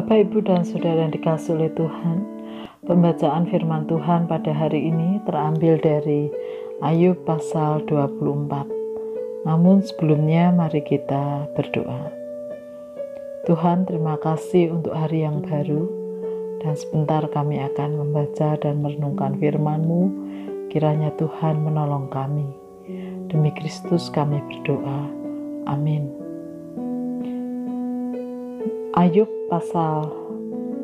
Bapak, Ibu, dan Saudara yang dikasihi oleh Tuhan, pembacaan firman Tuhan pada hari ini terambil dari Ayub pasal 24. Namun sebelumnya mari kita berdoa. Tuhan, terima kasih untuk hari yang baru, dan sebentar kami akan membaca dan merenungkan firman-Mu. Kiranya Tuhan menolong kami. Demi Kristus kami berdoa. Amin. Ayub pasal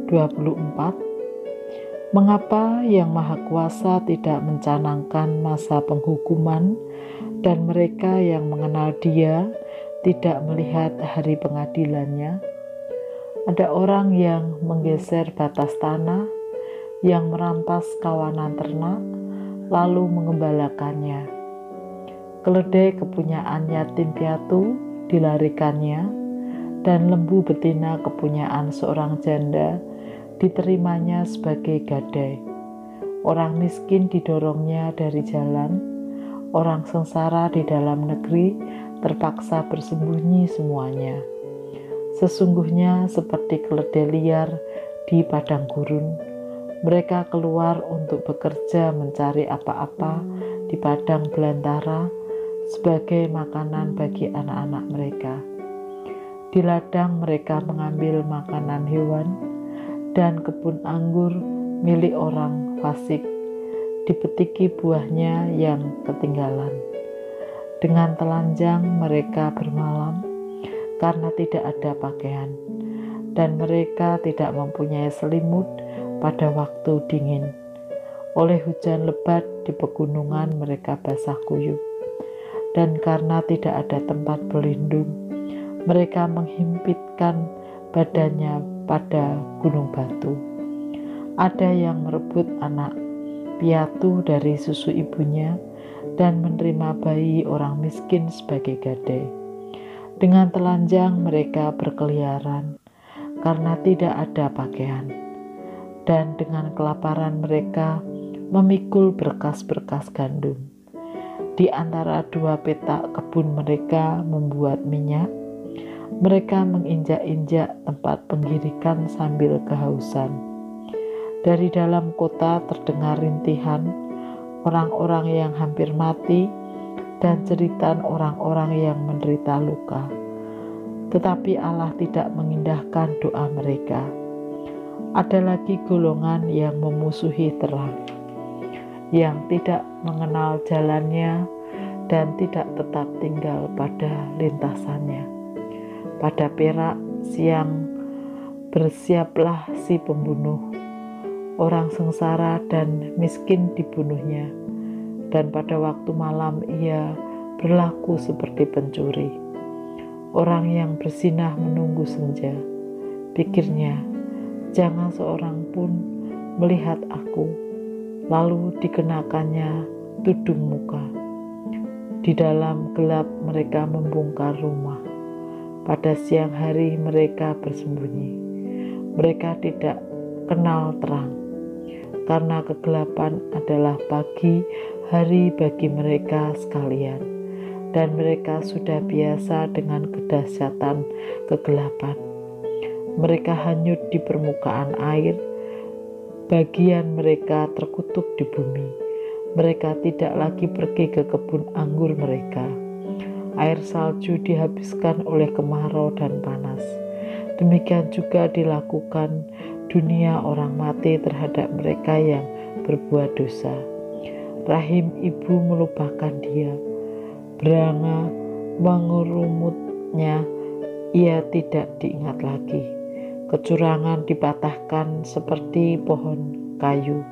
24. Mengapa Yang Maha Kuasa tidak mencanangkan masa penghukuman, dan mereka yang mengenal Dia tidak melihat hari pengadilannya? Ada orang yang menggeser batas tanah, yang merampas kawanan ternak, lalu mengembalakannya. Keledai kepunyaan yatim piatu dilarikannya, dan lembu betina kepunyaan seorang janda diterimanya sebagai gadai. Orang miskin didorongnya dari jalan, orang sengsara di dalam negeri terpaksa bersembunyi semuanya. Sesungguhnya seperti keledai liar di padang gurun, mereka keluar untuk bekerja mencari apa-apa di padang belantara sebagai makanan bagi anak-anak mereka. Di ladang mereka mengambil makanan hewan, dan kebun anggur milik orang fasik dipetiki buahnya yang ketinggalan. Dengan telanjang mereka bermalam karena tidak ada pakaian, dan mereka tidak mempunyai selimut pada waktu dingin. Oleh hujan lebat di pegunungan mereka basah kuyup, dan karena tidak ada tempat berlindung, mereka menghimpitkan badannya pada gunung batu. Ada yang merebut anak piatu dari susu ibunya dan menerima bayi orang miskin sebagai gadai. Dengan telanjang mereka berkeliaran karena tidak ada pakaian, dan dengan kelaparan mereka memikul berkas-berkas gandum. Di antara dua petak kebun mereka membuat minyak. Mereka menginjak-injak tempat penggirikan sambil kehausan. Dari dalam kota terdengar rintihan orang-orang yang hampir mati dan jeritan orang-orang yang menderita luka. Tetapi Allah tidak mengindahkan doa mereka. Ada lagi golongan yang memusuhi terang, yang tidak mengenal jalannya dan tidak tetap tinggal pada lintasannya. Pada perak siang bersiaplah si pembunuh, orang sengsara dan miskin dibunuhnya, dan pada waktu malam ia berlaku seperti pencuri. Orang yang berzinah menunggu senja, pikirnya, jangan seorang pun melihat aku, lalu dikenakannya tudung muka. Di dalam gelap mereka membongkar rumah. Pada siang hari mereka bersembunyi. Mereka tidak kenal terang, karena kegelapan adalah pagi hari bagi mereka sekalian, dan mereka sudah biasa dengan kedahsyatan kegelapan. Mereka hanyut di permukaan air, bagian mereka terkutuk di bumi. Mereka tidak lagi pergi ke kebun anggur mereka. Air salju dihabiskan oleh kemarau dan panas. Demikian juga dilakukan dunia orang mati terhadap mereka yang berbuat dosa. Rahim ibu melupakan dia, beranga mengurumutnya, ia tidak diingat lagi. Kecurangan dipatahkan seperti pohon kayu.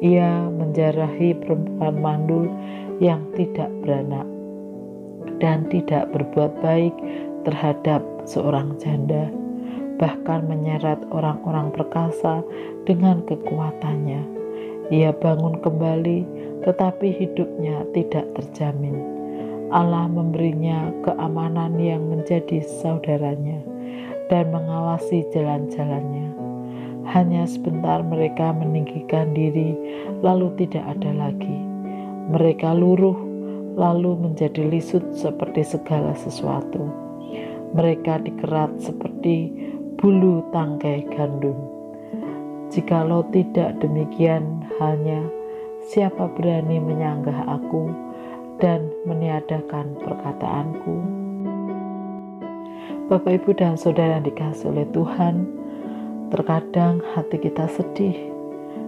Ia menjarahi perempuan mandul yang tidak beranak, dan tidak berbuat baik terhadap seorang janda, bahkan menyeret orang-orang perkasa dengan kekuatannya. Ia bangun kembali, tetapi hidupnya tidak terjamin. Allah memberinya keamanan yang menjadi saudaranya dan mengawasi jalan-jalannya. Hanya sebentar mereka meninggikan diri, lalu tidak ada lagi. Mereka luruh, lalu menjadi lisut seperti segala sesuatu. Mereka dikerat seperti bulu tangkai gandum. Jikalau tidak demikian halnya, siapa berani menyanggah aku dan meniadakan perkataanku? Bapak, Ibu, dan Saudara yang dikasihi oleh Tuhan, terkadang hati kita sedih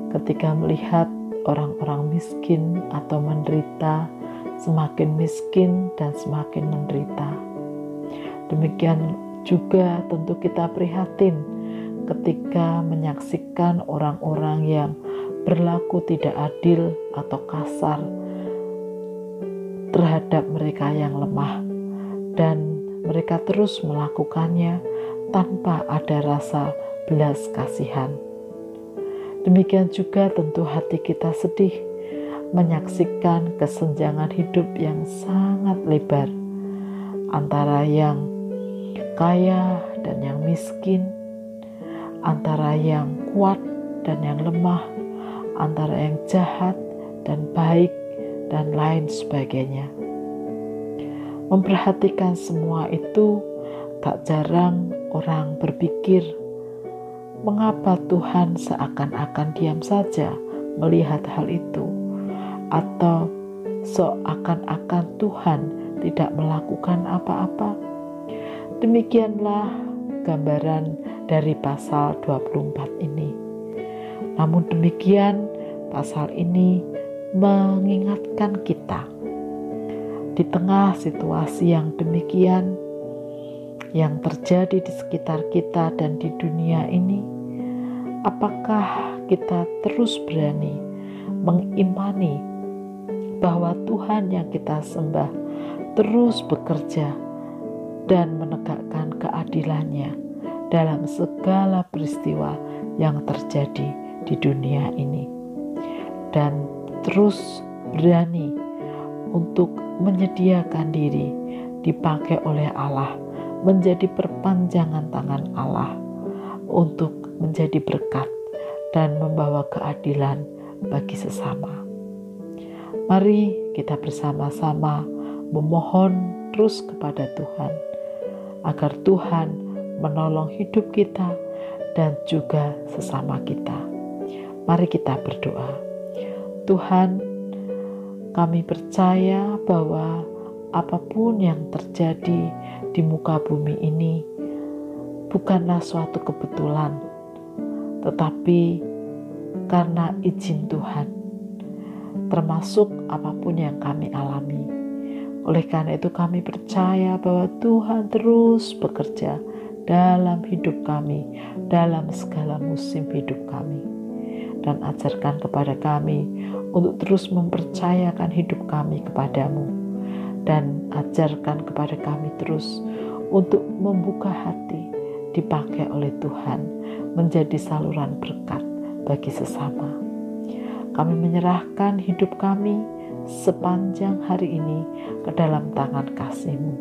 ketika melihat orang-orang miskin atau menderita semakin miskin dan semakin menderita. Demikian juga tentu kita prihatin ketika menyaksikan orang-orang yang berlaku tidak adil atau kasar terhadap mereka yang lemah, dan mereka terus melakukannya tanpa ada rasa belas kasihan. Demikian juga tentu hati kita sedih menyaksikan kesenjangan hidup yang sangat lebar antara yang kaya dan yang miskin, antara yang kuat dan yang lemah, antara yang jahat dan baik, dan lain sebagainya. Memperhatikan semua itu, tak jarang orang berpikir, mengapa Tuhan seakan-akan diam saja melihat hal itu? Atau seakan-akan Tuhan tidak melakukan apa-apa? Demikianlah gambaran dari pasal 24 ini. Namun demikian, pasal ini mengingatkan kita di tengah situasi yang demikian yang terjadi di sekitar kita dan di dunia ini, apakah kita terus berani mengimani bahwa Tuhan yang kita sembah terus bekerja dan menegakkan keadilannya dalam segala peristiwa yang terjadi di dunia ini, dan terus berani untuk menyediakan diri dipakai oleh Allah, menjadi perpanjangan tangan Allah untuk menjadi berkat dan membawa keadilan bagi sesama. Mari kita bersama-sama memohon terus kepada Tuhan agar Tuhan menolong hidup kita dan juga sesama kita. Mari kita berdoa. Tuhan, kami percaya bahwa apapun yang terjadi di muka bumi ini bukanlah suatu kebetulan, tetapi karena izin Tuhan, termasuk apapun yang kami alami. Oleh karena itu kami percaya bahwa Tuhan terus bekerja dalam hidup kami, dalam segala musim hidup kami. Dan ajarkan kepada kami untuk terus mempercayakan hidup kami kepadamu. Dan ajarkan kepada kami terus untuk membuka hati dipakai oleh Tuhan menjadi saluran berkat bagi sesama. Kami menyerahkan hidup kami sepanjang hari ini ke dalam tangan kasih-Mu.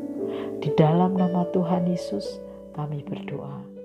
Di dalam nama Tuhan Yesus kami berdoa.